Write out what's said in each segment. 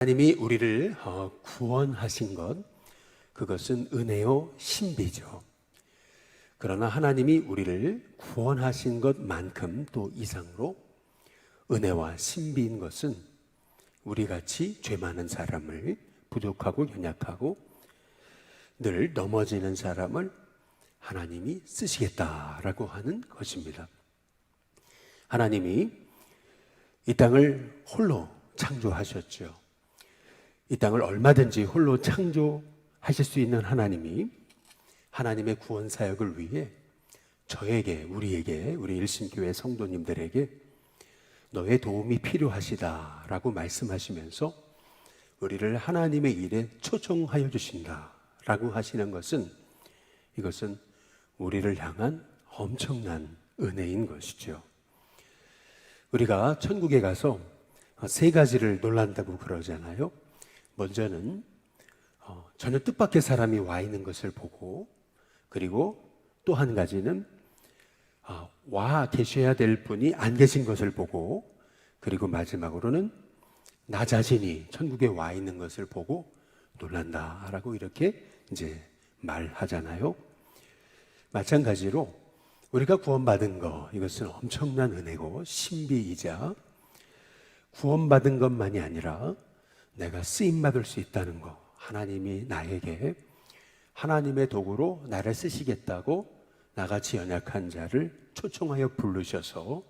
하나님이 우리를 구원하신 것, 그것은 은혜요 신비죠. 그러나 하나님이 우리를 구원하신 것만큼 또 이상으로 은혜와 신비인 것은 우리같이 죄 많은 사람을, 부족하고 연약하고 늘 넘어지는 사람을 하나님이 쓰시겠다라고 하는 것입니다. 하나님이 이 땅을 홀로 창조하셨죠. 이 땅을 얼마든지 홀로 창조하실 수 있는 하나님이 하나님의 구원 사역을 위해 저에게, 우리에게, 우리 일신교회 성도님들에게 너의 도움이 필요하시다라고 말씀하시면서 우리를 하나님의 일에 초청하여 주신다라고 하시는 것은, 이것은 우리를 향한 엄청난 은혜인 것이죠. 우리가 천국에 가서 세 가지를 놀란다고 그러잖아요. 먼저는 전혀 뜻밖의 사람이 와 있는 것을 보고, 그리고 또 한 가지는 와 계셔야 될 분이 안 계신 것을 보고, 그리고 마지막으로는 나 자신이 천국에 와 있는 것을 보고 놀란다라고 이렇게 이제 말하잖아요. 마찬가지로 우리가 구원받은 것, 이것은 엄청난 은혜고 신비이자 구원받은 것만이 아니라 내가 쓰임받을 수 있다는 것, 하나님이 나에게 하나님의 도구로 나를 쓰시겠다고 나같이 연약한 자를 초청하여 부르셔서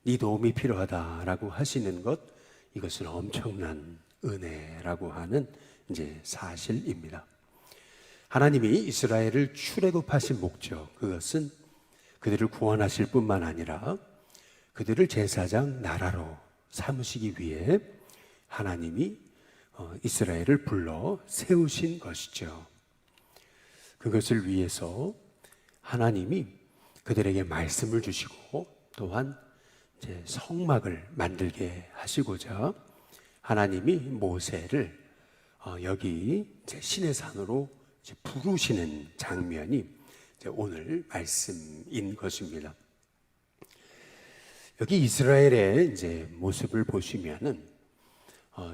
네 도움이 필요하다라고 하시는 것, 이것은 엄청난 은혜라고 하는 이제 사실입니다. 하나님이 이스라엘을 출애굽하신 목적, 그것은 그들을 구원하실 뿐만 아니라 그들을 제사장 나라로 삼으시기 위해 하나님이 이스라엘을 불러 세우신 것이죠. 그것을 위해서 하나님이 그들에게 말씀을 주시고 또한 이제 성막을 만들게 하시고자 하나님이 모세를 여기 이제 시내산으로 이제 부르시는 장면이 이제 오늘 말씀인 것입니다. 여기 이스라엘의 이제 모습을 보시면은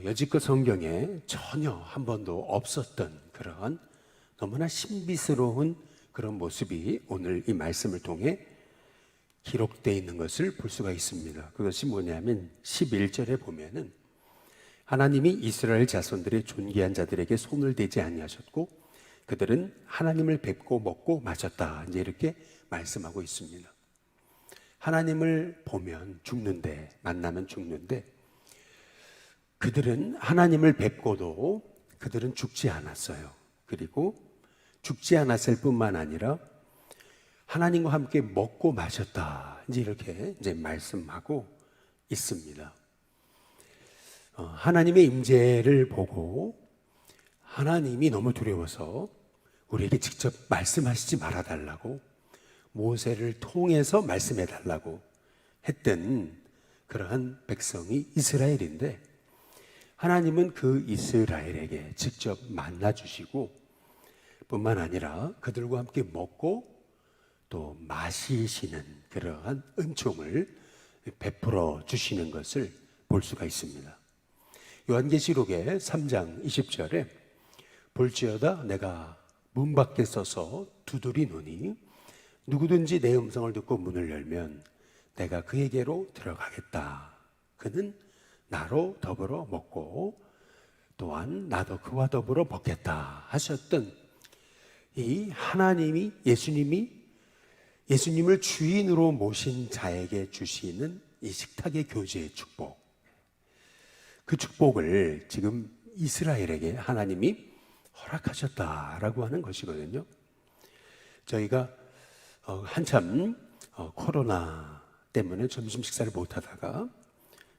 여지껏 성경에 전혀 한 번도 없었던 그러한 너무나 신비스러운 그런 모습이 오늘 이 말씀을 통해 기록되어 있는 것을 볼 수가 있습니다. 그것이 뭐냐면 11절에 보면은 하나님이 이스라엘 자손들의 존귀한 자들에게 손을 대지 아니하셨고 그들은 하나님을 뵙고 먹고 마셨다, 이제 이렇게 말씀하고 있습니다. 하나님을 보면 죽는데, 만나면 죽는데, 그들은 하나님을 뵙고도 그들은 죽지 않았어요. 그리고 죽지 않았을 뿐만 아니라 하나님과 함께 먹고 마셨다, 이제 이렇게 이제 말씀하고 있습니다. 하나님의 임재를 보고 하나님이 너무 두려워서 우리에게 직접 말씀하시지 말아달라고, 모세를 통해서 말씀해달라고 했던 그러한 백성이 이스라엘인데, 하나님은 그 이스라엘에게 직접 만나주시고 뿐만 아니라 그들과 함께 먹고 또 마시시는 그러한 은총을 베풀어 주시는 것을 볼 수가 있습니다. 요한계시록의 3장 20절에 볼지어다 내가 문 밖에 서서 두드리노니 누구든지 내 음성을 듣고 문을 열면 내가 그에게로 들어가겠다. 그는 나로 더불어 먹고 또한 나도 그와 더불어 먹겠다 하셨던 이 하나님이, 예수님을 주인으로 모신 자에게 주시는 이 식탁의 교제의 축복, 그 축복을 지금 이스라엘에게 하나님이 허락하셨다라고 하는 것이거든요. 저희가 한참 코로나 때문에 점심 식사를 못 하다가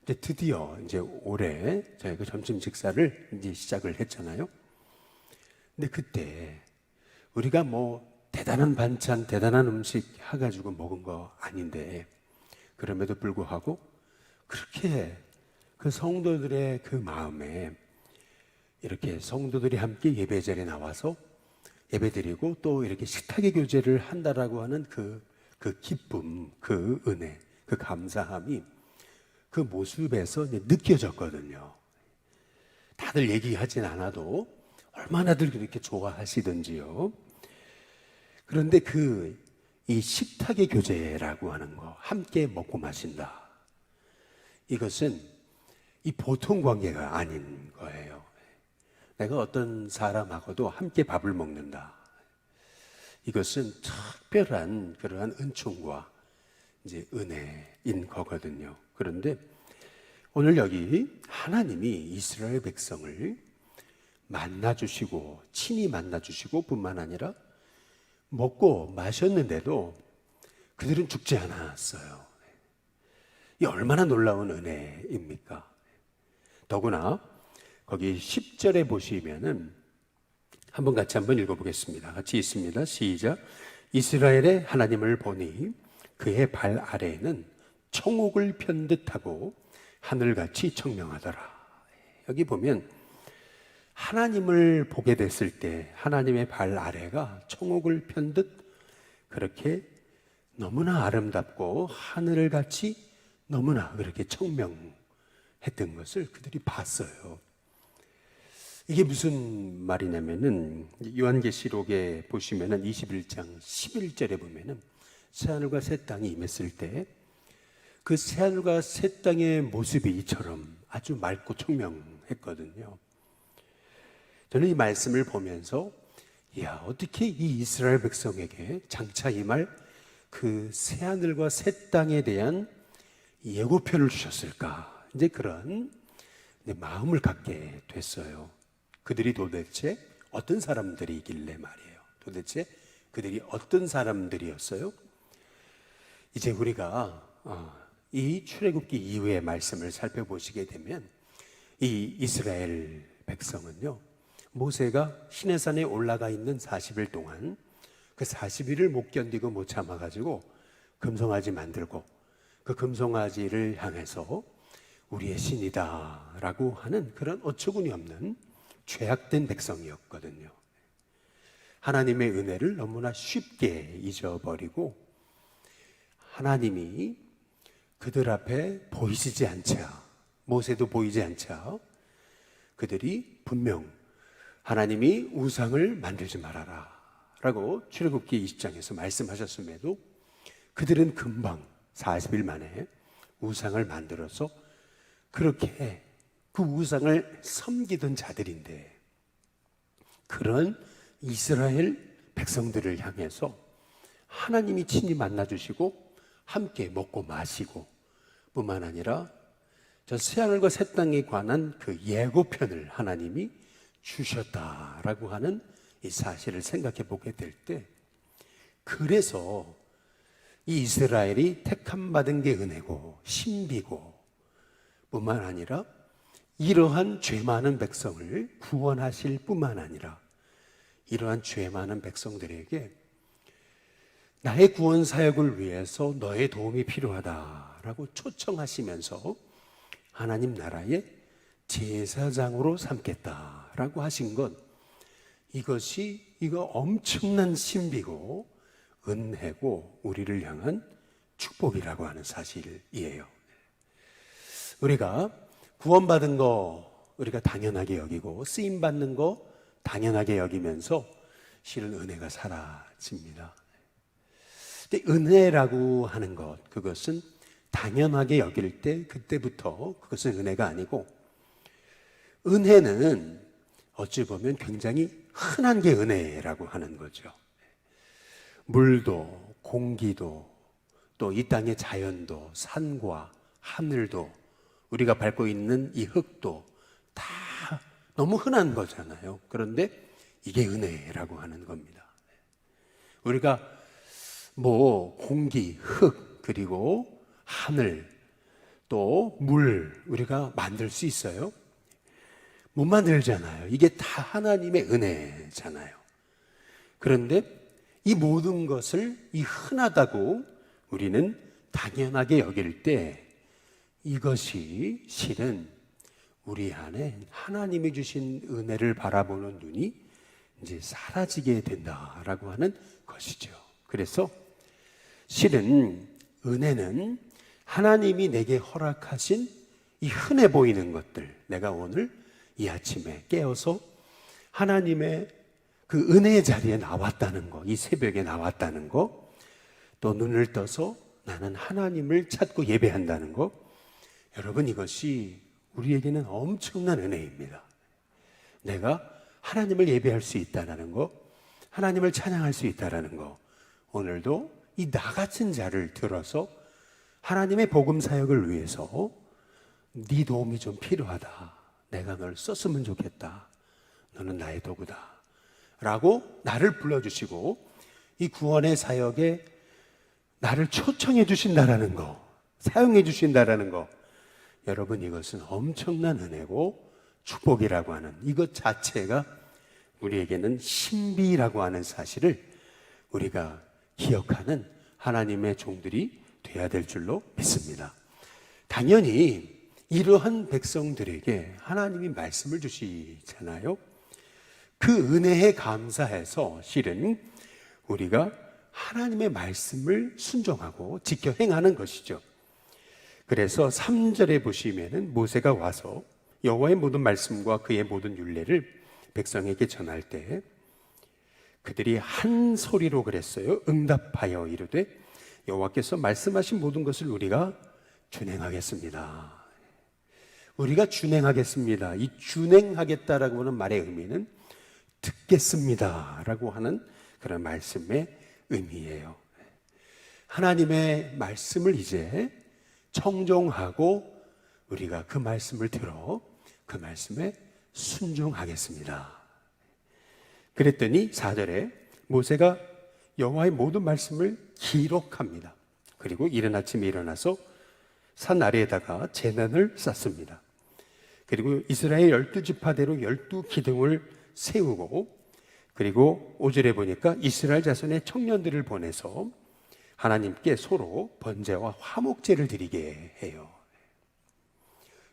이제 드디어 이제 올해 저희가 점심 식사를 이제 시작을 했잖아요. 근데 그때 우리가 뭐 대단한 반찬, 대단한 음식 해가지고 먹은 거 아닌데, 그럼에도 불구하고 그렇게 그 성도들의 그 마음에 이렇게 성도들이 함께 예배 자리에 나와서 예배드리고 또 이렇게 식탁의 교제를 한다라고 하는 그 기쁨, 그 은혜, 그 감사함이 그 모습에서 느껴졌거든요. 다들 얘기하진 않아도 얼마나들 그렇게 좋아하시던지요. 그런데 이 식탁의 교제라고 하는 거, 함께 먹고 마신다. 이것은 이 보통 관계가 아닌 거예요. 내가 어떤 사람하고도 함께 밥을 먹는다. 이것은 특별한 그러한 은총과 이제 은혜인 거거든요. 그런데 오늘 여기 하나님이 이스라엘 백성을 만나주시고 친히 만나주시고 뿐만 아니라 먹고 마셨는데도 그들은 죽지 않았어요. 이 얼마나 놀라운 은혜입니까? 더구나 거기 10절에 보시면은 한번 같이 한번 읽어보겠습니다. 같이 있습니다. 시작. 이스라엘의 하나님을 보니 그의 발 아래에는 청옥을 편 듯하고 하늘같이 청명하더라. 여기 보면 하나님을 보게 됐을 때 하나님의 발 아래가 청옥을 편 듯 그렇게 너무나 아름답고 하늘같이 너무나 그렇게 청명했던 것을 그들이 봤어요. 이게 무슨 말이냐면은 요한계시록에 보시면은 21장 11절에 보면은 새하늘과 새 땅이 임했을 때 그 새하늘과 새 땅의 모습이 이처럼 아주 맑고 청명했거든요. 저는 이 말씀을 보면서 어떻게 이 이스라엘 백성에게 장차 임할 그 새하늘과 새 땅에 대한 예고편을 주셨을까? 이제 그런 마음을 갖게 됐어요. 그들이 도대체 어떤 사람들이길래 말이에요. 도대체 그들이 어떤 사람들이었어요? 이제 우리가 이 출애굽기 이후의 말씀을 살펴보시게 되면 이 이스라엘 백성은요, 모세가 시내산에 올라가 있는 40일 동안 그 40일을 못 견디고 못 참아가지고 금송아지 만들고 그 금송아지를 향해서 우리의 신이다 라고 하는 그런 어처구니 없는 죄악된 백성이었거든요. 하나님의 은혜를 너무나 쉽게 잊어버리고 하나님이 그들 앞에 보이시지 않자, 모세도 보이지 않자 그들이 분명 하나님이 우상을 만들지 말아라 라고 출애굽기 20장에서 말씀하셨음에도 그들은 금방 40일 만에 우상을 만들어서 그렇게 그 우상을 섬기던 자들인데, 그런 이스라엘 백성들을 향해서 하나님이 친히 만나주시고 함께 먹고 마시고 뿐만 아니라 저 새하늘과 새 땅에 관한 그 예고편을 하나님이 주셨다라고 하는 이 사실을 생각해 보게 될 때, 그래서 이 이스라엘이 택함 받은 게 은혜고 신비고 뿐만 아니라 이러한 죄 많은 백성을 구원하실 뿐만 아니라 이러한 죄 많은 백성들에게 나의 구원 사역을 위해서 너의 도움이 필요하다라고 초청하시면서 하나님 나라의 제사장으로 삼겠다라고 하신 것, 이거 엄청난 신비고 은혜고 우리를 향한 축복이라고 하는 사실이에요. 우리가 구원받은 거 우리가 당연하게 여기고 쓰임받는 거 당연하게 여기면서 실은 은혜가 사라집니다. 근데 은혜라고 하는 것, 그것은 당연하게 여길 때 그때부터 그것은 은혜가 아니고, 은혜는 어찌 보면 굉장히 흔한 게 은혜라고 하는 거죠. 물도 공기도 또 이 땅의 자연도 산과 하늘도 우리가 밟고 있는 이 흙도 다 너무 흔한 거잖아요. 그런데 이게 은혜라고 하는 겁니다. 우리가 공기, 흙, 그리고 하늘, 또 물 우리가 만들 수 있어요? 못 만들잖아요. 이게 다 하나님의 은혜잖아요. 그런데 이 모든 것을 이 흔하다고 우리는 당연하게 여길 때, 이것이 실은 우리 안에 하나님이 주신 은혜를 바라보는 눈이 이제 사라지게 된다라고 하는 것이죠. 그래서 실은 은혜는 하나님이 내게 허락하신 이 흔해 보이는 것들, 내가 오늘 이 아침에 깨어서 하나님의 그 은혜의 자리에 나왔다는 거, 이 새벽에 나왔다는 거, 또 눈을 떠서 나는 하나님을 찾고 예배한다는 거, 여러분 이것이 우리에게는 엄청난 은혜입니다. 내가 하나님을 예배할 수 있다는 거, 하나님을 찬양할 수 있다는 거, 오늘도 이 나 같은 자를 들어서 하나님의 복음 사역을 위해서 네 도움이 좀 필요하다, 내가 널 썼으면 좋겠다, 너는 나의 도구다 라고 나를 불러주시고 이 구원의 사역에 나를 초청해 주신다라는 거, 사용해 주신다라는 거, 여러분 이것은 엄청난 은혜고 축복이라고 하는 이것 자체가 우리에게는 신비라고 하는 사실을 우리가 기억하는 하나님의 종들이 되어야 될 줄로 믿습니다. 당연히 이러한 백성들에게 하나님이 말씀을 주시잖아요. 그 은혜에 감사해서 실은 우리가 하나님의 말씀을 순종하고 지켜 행하는 것이죠. 그래서 3절에 보시면은 모세가 와서 여호와의 모든 말씀과 그의 모든 율례를 백성에게 전할 때 그들이 한 소리로 그랬어요. 응답하여 이르되 여호와께서 말씀하신 모든 것을 우리가 준행하겠습니다. 우리가 준행하겠습니다. 이 준행하겠다라고 하는 말의 의미는 듣겠습니다 라고 하는 그런 말씀의 의미예요. 하나님의 말씀을 이제 청종하고 우리가 그 말씀을 들어 그 말씀에 순종하겠습니다. 그랬더니 4절에 모세가 여호와의 모든 말씀을 기록합니다. 그리고 이른 아침에 일어나서 산 아래에다가 제단을 쌓습니다. 그리고 이스라엘 12지파대로 12기둥을 세우고, 그리고 5절에 보니까 이스라엘 자손의 청년들을 보내서 하나님께 서로 번제와 화목제를 드리게 해요.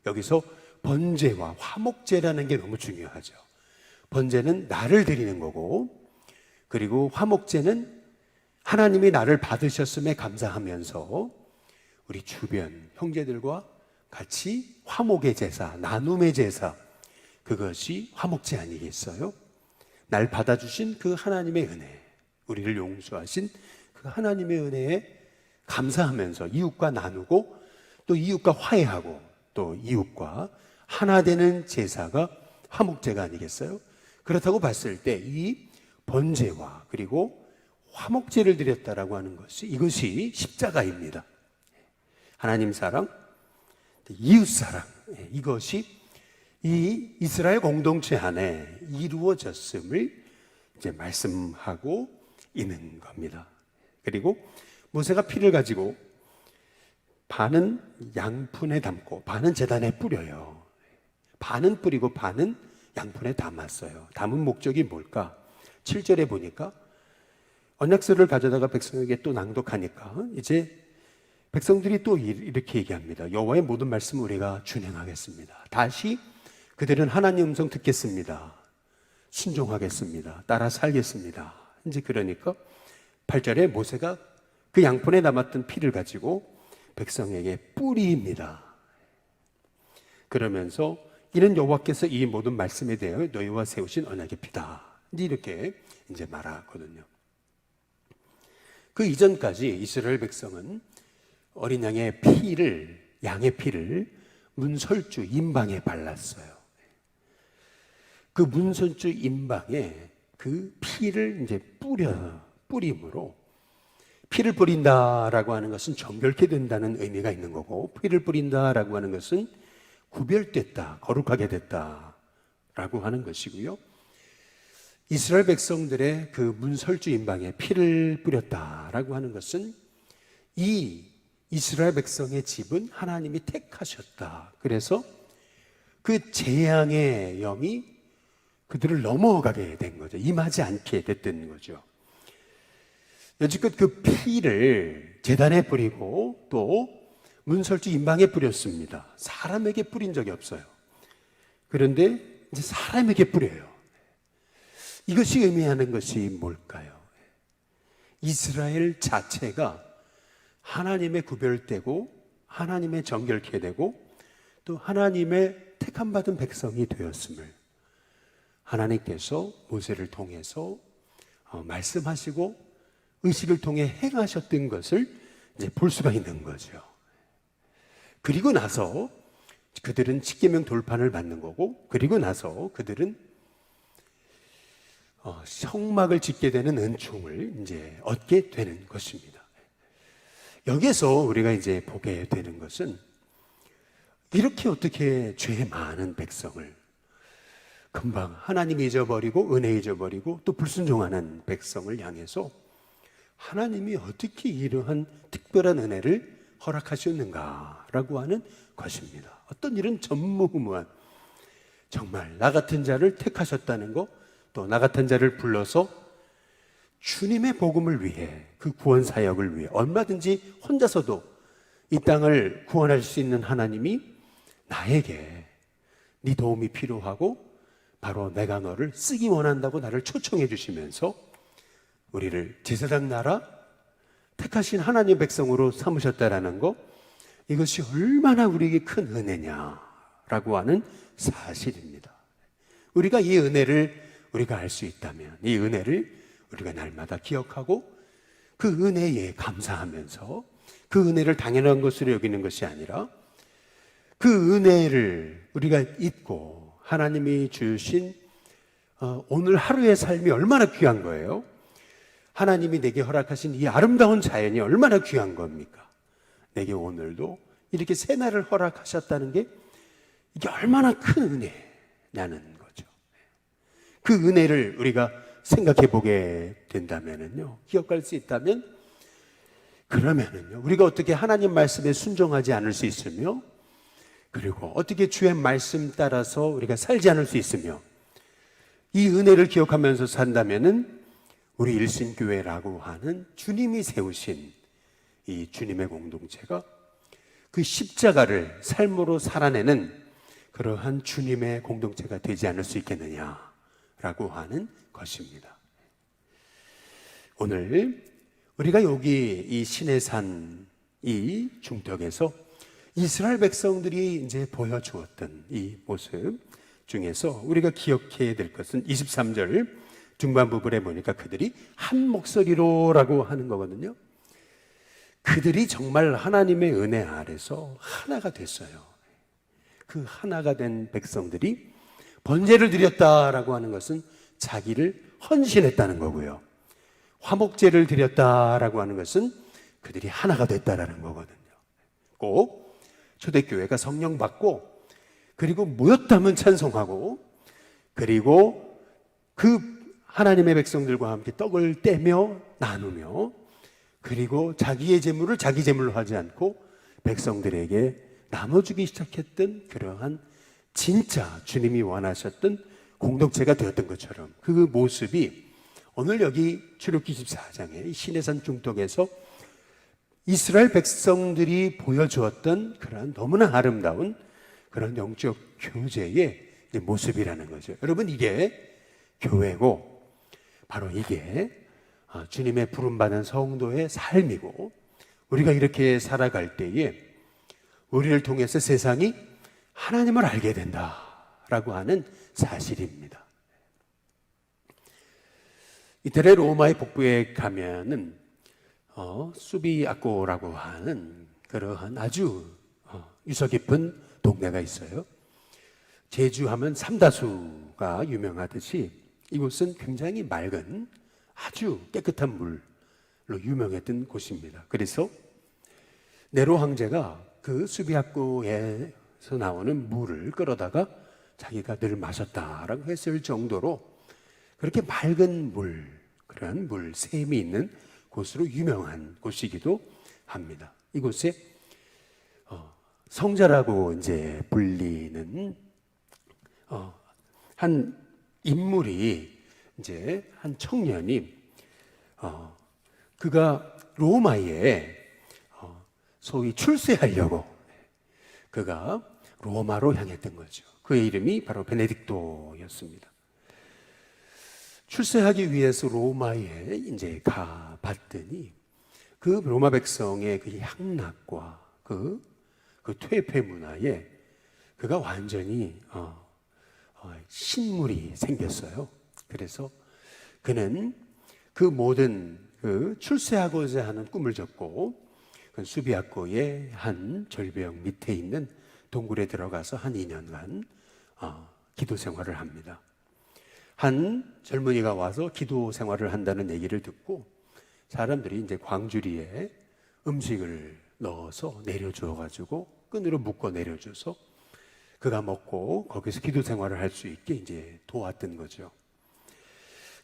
여기서 번제와 화목제라는 게 너무 중요하죠. 번제는 나를 드리는 거고, 그리고 화목제는 하나님이 나를 받으셨음에 감사하면서 우리 주변 형제들과 같이 화목의 제사, 나눔의 제사, 그것이 화목제 아니겠어요? 날 받아주신 그 하나님의 은혜, 우리를 용서하신 그 하나님의 은혜에 감사하면서 이웃과 나누고 또 이웃과 화해하고 또 이웃과 하나 되는 제사가 화목제가 아니겠어요? 그렇다고 봤을 때 이 번제와 그리고 화목제를 드렸다라고 하는 것이, 이것이 십자가입니다. 하나님 사랑, 이웃 사랑, 이것이 이 이스라엘 공동체 안에 이루어졌음을 이제 말씀하고 있는 겁니다. 그리고 모세가 피를 가지고 반은 양푼에 담고 반은 제단에 뿌려요. 반은 뿌리고 반은 양푼에 담았어요. 담은 목적이 뭘까? 7절에 보니까 언약서를 가져다가 백성에게 또 낭독하니까 이제 백성들이 또 이렇게 얘기합니다. 여호와의 모든 말씀을 우리가 준행하겠습니다. 다시 그들은 하나님 음성 듣겠습니다. 순종하겠습니다. 따라 살겠습니다. 이제 그러니까 8절에 모세가 그 양푼에 남았던 피를 가지고 백성에게 뿌립니다. 그러면서 이는 여호와께서 이 모든 말씀에 대하여 너희와 세우신 언약의 피다. 이렇게 이제 말하거든요. 그 이전까지 이스라엘 백성은 어린 양의 피를 문설주 임방에 발랐어요. 그 문설주 임방에 그 피를 이제 뿌림으로, 피를 뿌린다라고 하는 것은 정결케 된다는 의미가 있는 거고, 피를 뿌린다라고 하는 것은 구별됐다, 거룩하게 됐다라고 하는 것이고요. 이스라엘 백성들의 그 문설주 임방에 피를 뿌렸다라고 하는 것은 이 이스라엘 백성의 집은 하나님이 택하셨다. 그래서 그 재앙의 영이 그들을 넘어가게 된 거죠. 임하지 않게 됐던 거죠. 여지껏 그 피를 제단에 뿌리고 또 문설주 임방에 뿌렸습니다. 사람에게 뿌린 적이 없어요. 그런데 이제 사람에게 뿌려요. 이것이 의미하는 것이 뭘까요? 이스라엘 자체가 하나님의 구별되고 하나님의 정결케 되고 또 하나님의 택함 받은 백성이 되었음을 하나님께서 모세를 통해서 말씀하시고 의식을 통해 행하셨던 것을 이제 볼 수가 있는 거죠. 그리고 나서 그들은 십계명 돌판을 받는 거고, 그리고 나서 그들은 성막을 짓게 되는 은총을 이제 얻게 되는 것입니다. 여기에서 우리가 이제 보게 되는 것은 이렇게 어떻게 죄 많은 백성을 금방 하나님 잊어버리고 은혜 잊어버리고 또 불순종하는 백성을 향해서 하나님이 어떻게 이러한 특별한 은혜를 허락하셨는가라고 하는 것입니다. 어떤 이런 전무후무한, 정말 나 같은 자를 택하셨다는 것, 또 나 같은 자를 불러서 주님의 복음을 위해, 그 구원 사역을 위해 얼마든지 혼자서도 이 땅을 구원할 수 있는 하나님이 나에게 네 도움이 필요하고 바로 내가 너를 쓰기 원한다고 나를 초청해 주시면서 우리를 제사장 나라 택하신 하나님의 백성으로 삼으셨다라는 것, 이것이 얼마나 우리에게 큰 은혜냐라고 하는 사실입니다. 우리가 이 은혜를 우리가 알 수 있다면, 이 은혜를 우리가 날마다 기억하고 그 은혜에 감사하면서 그 은혜를 당연한 것으로 여기는 것이 아니라 그 은혜를 우리가 잊고 하나님이 주신 오늘 하루의 삶이 얼마나 귀한 거예요. 하나님이 내게 허락하신 이 아름다운 자연이 얼마나 귀한 겁니까? 내게 오늘도 이렇게 새날을 허락하셨다는 게 이게 얼마나 큰 은혜냐는 거죠. 그 은혜를 우리가 생각해 보게 된다면은요, 기억할 수 있다면, 그러면은요, 우리가 어떻게 하나님 말씀에 순종하지 않을 수 있으며, 그리고 어떻게 주의 말씀 따라서 우리가 살지 않을 수 있으며, 이 은혜를 기억하면서 산다면은 우리 일신교회라고 하는 주님이 세우신 이 주님의 공동체가 그 십자가를 삶으로 살아내는 그러한 주님의 공동체가 되지 않을 수 있겠느냐라고 하는 것입니다. 오늘 우리가 여기 이 시내산 이 중턱에서 이스라엘 백성들이 이제 보여주었던 이 모습 중에서 우리가 기억해야 될 것은 23절 중반 부분에 보니까 그들이 한 목소리로라고 하는 거거든요. 그들이 정말 하나님의 은혜 아래서 하나가 됐어요. 그 하나가 된 백성들이 번제를 드렸다라고 하는 것은 자기를 헌신했다는 거고요. 화목제를 드렸다라고 하는 것은 그들이 하나가 됐다라는 거거든요. 꼭 초대교회가 성령 받고 그리고 모였다면 찬송하고 그리고 그 하나님의 백성들과 함께 떡을 떼며 나누며 그리고 자기의 재물을 자기 재물로 하지 않고 백성들에게 나눠주기 시작했던 그러한 진짜 주님이 원하셨던 공동체가 되었던 것처럼 그 모습이 오늘 여기 출애굽기 24장의 시내산 중턱에서 이스라엘 백성들이 보여주었던 그러한 너무나 아름다운 그런 영적 교제의 모습이라는 거죠. 여러분, 이게 교회고 바로 이게 주님의 부름받은 성도의 삶이고 우리가 이렇게 살아갈 때에 우리를 통해서 세상이 하나님을 알게 된다라고 하는 사실입니다. 이태리 로마의 북부에 가면은 수비아코라고 하는 그러한 아주 유서 깊은 동네가 있어요. 제주하면 삼다수가 유명하듯이 이곳은 굉장히 맑은 아주 깨끗한 물로 유명했던 곳입니다. 그래서 네로 황제가 그 수비아코에서 나오는 물을 끌어다가 자기가 늘 마셨다라고 했을 정도로 그렇게 맑은 물, 그런 물, 샘이 있는 곳으로 유명한 곳이기도 합니다. 이곳에 성자라고 이제 불리는 한 인물이 이제 한 청년이 그가 로마에 소위 출세하려고 그가 로마로 향했던 거죠. 그의 이름이 바로 베네딕토였습니다. 출세하기 위해서 로마에 이제 가봤더니 그 로마 백성의 그 향락과 그 퇴폐 문화에 그가 완전히 신물이 생겼어요. 그래서 그는 그 모든 그 출세하고자 하는 꿈을 접고 그 수비학교의 한 절벽 밑에 있는 동굴에 들어가서 한 2년간 기도 생활을 합니다. 한 젊은이가 와서 기도 생활을 한다는 얘기를 듣고 사람들이 이제 광주리에 음식을 넣어서 내려주어 가지고 끈으로 묶어 내려줘서 그가 먹고 거기서 기도 생활을 할 수 있게 이제 도왔던 거죠.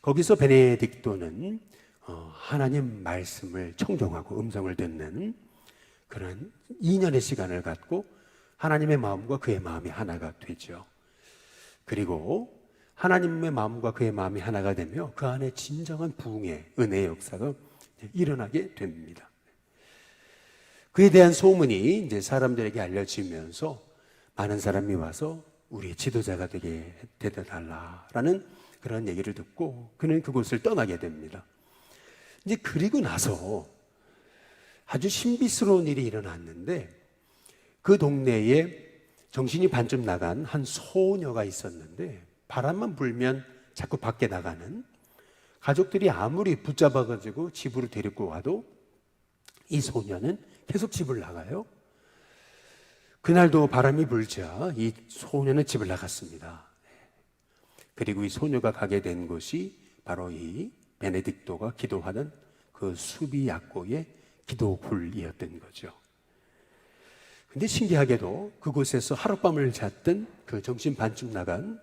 거기서 베네딕토는 하나님 말씀을 청종하고 음성을 듣는 그런 2년의 시간을 갖고 하나님의 마음과 그의 마음이 하나가 되죠. 그리고 하나님의 마음과 그의 마음이 하나가 되며 그 안에 진정한 부흥의 은혜의 역사가 일어나게 됩니다. 그에 대한 소문이 이제 사람들에게 알려지면서 많은 사람이 와서 우리의 지도자가 되게 되어달라라는 그런 얘기를 듣고 그는 그곳을 떠나게 됩니다. 이제 그리고 나서 아주 신비스러운 일이 일어났는데 그 동네에 정신이 반쯤 나간 한 소녀가 있었는데 바람만 불면 자꾸 밖에 나가는, 가족들이 아무리 붙잡아가지고 집으로 데리고 와도 이 소녀는 계속 집을 나가요. 그날도 바람이 불자 이 소녀는 집을 나갔습니다. 그리고 이 소녀가 가게 된 곳이 바로 이 베네딕토가 기도하던 그 수비약고의 기도굴이었던 거죠. 근데 신기하게도 그곳에서 하룻밤을 잤던 그 정신 반쯤 나간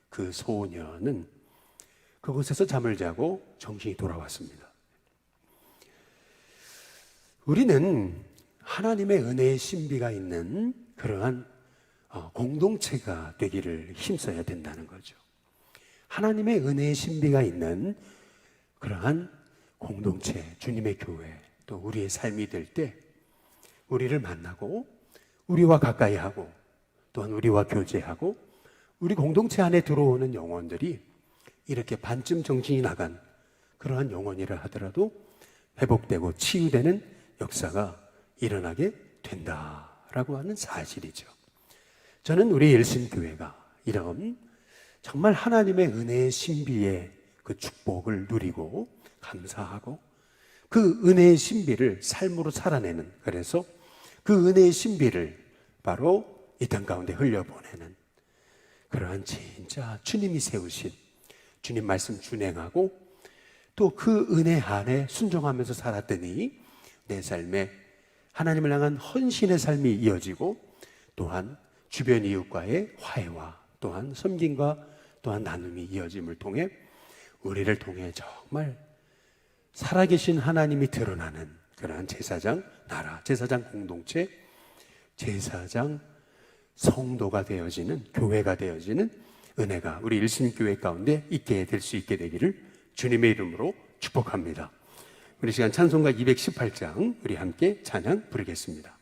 그 소녀는 그곳에서 잠을 자고 정신이 돌아왔습니다. 우리는 하나님의 은혜의 신비가 있는 그러한 공동체가 되기를 힘써야 된다는 거죠. 하나님의 은혜의 신비가 있는 그러한 공동체, 주님의 교회, 또 우리의 삶이 될 때 우리를 만나고 우리와 가까이 하고 또한 우리와 교제하고 우리 공동체 안에 들어오는 영혼들이 이렇게 반쯤 정신이 나간 그러한 영혼이라 하더라도 회복되고 치유되는 역사가 일어나게 된다라고 하는 사실이죠. 저는 우리 일신교회가 이런 정말 하나님의 은혜의 신비의 그 축복을 누리고 감사하고 그 은혜의 신비를 삶으로 살아내는, 그래서 그 은혜의 신비를 바로 이 땅 가운데 흘려보내는 그러한 진짜 주님이 세우신 주님 말씀 준행하고 또 그 은혜 안에 순종하면서 살았더니 내 삶에 하나님을 향한 헌신의 삶이 이어지고 또한 주변 이웃과의 화해와 또한 섬김과 또한 나눔이 이어짐을 통해 우리를 통해 정말 살아계신 하나님이 드러나는 그러한 제사장 나라, 제사장 공동체, 제사장 성도가 되어지는, 교회가 되어지는 은혜가 우리 일신교회 가운데 있게 될 수 있게 되기를 주님의 이름으로 축복합니다. 우리 시간 찬송가 218장 우리 함께 찬양 부르겠습니다.